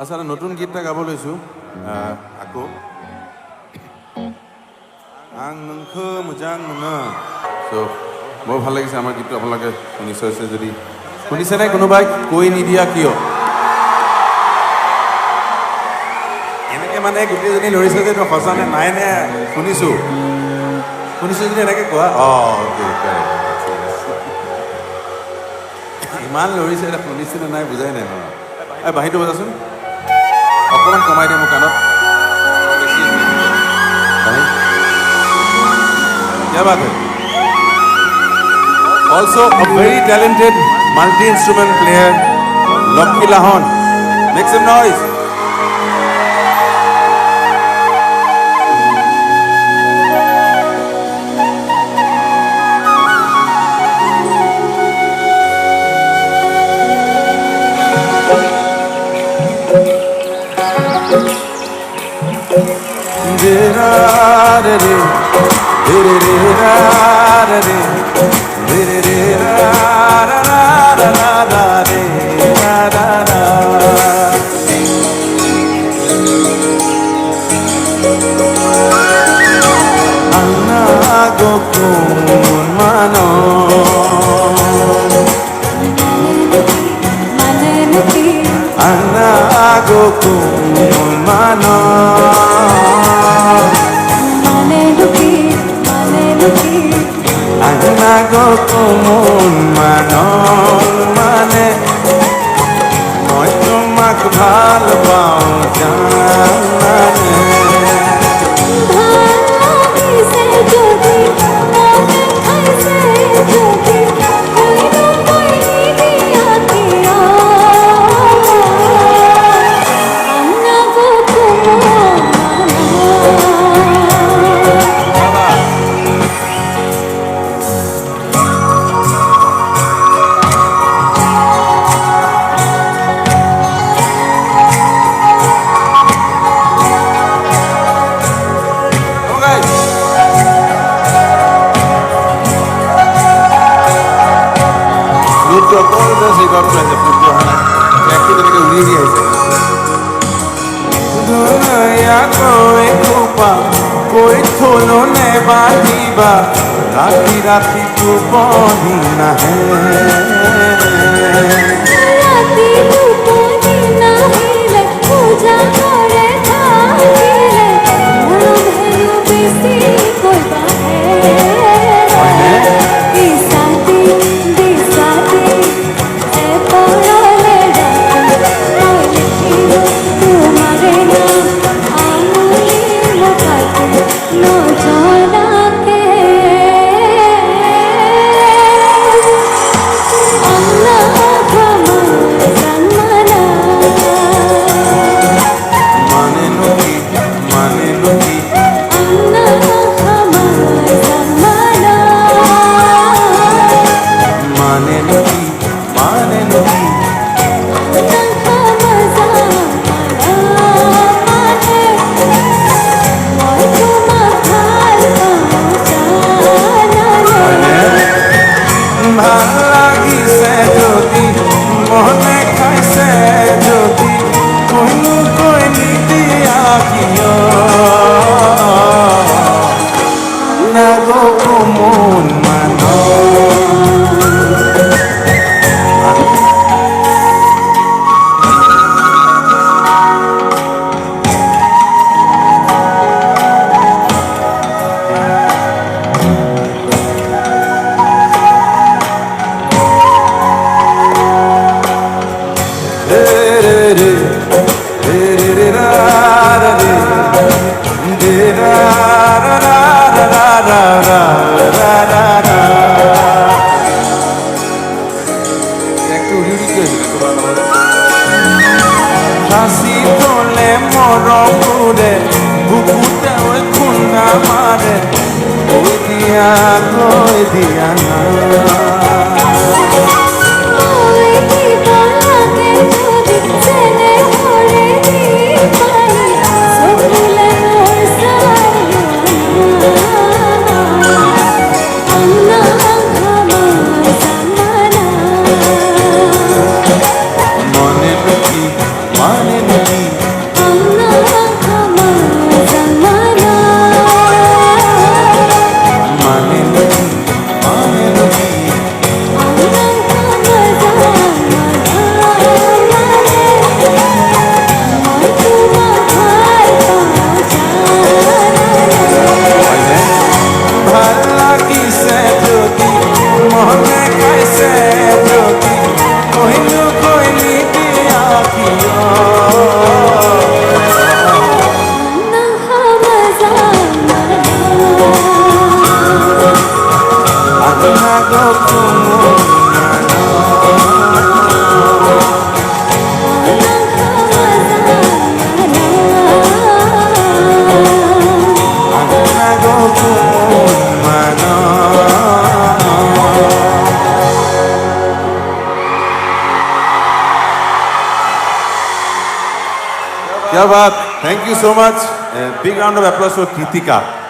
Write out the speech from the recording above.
আচলতে নতুন গীত এটা গাব লৈছোঁ আকৌ আং নংখো মোজাং নঙা চ' বৰ ভাল লাগিছে আমাৰ গীতটো আপোনালোকে শুনিছে যদি শুনিছেনে কোনোবাই কৈ নিদিয়া কিয় এনেকৈ মানে গোটেইজনী লৰিছে যে এইটো সঁচা নে নাই নে শুনিছোঁ যদি এনেকৈ কোৱা ইমান লৰিছে এটা শুনিছে নে নাই বুজাই নাই এই বাঁহীটো বজাচোন অকণমান কমাই দিয়ে মোৰ কাণত क्या बात है also a very talented multi-instrument player Locky Lahon make some noise राती तू पानी ना है राती तू पानी ना है लग पूजा करे था ले मनो भलो बेसी कोई बात है ई साथी ए पोलो ले डाके तुम्हारे नाम आमुली मुखाते नो जाना Money क्या बात, thank you so much. A big round of applause for Kritika.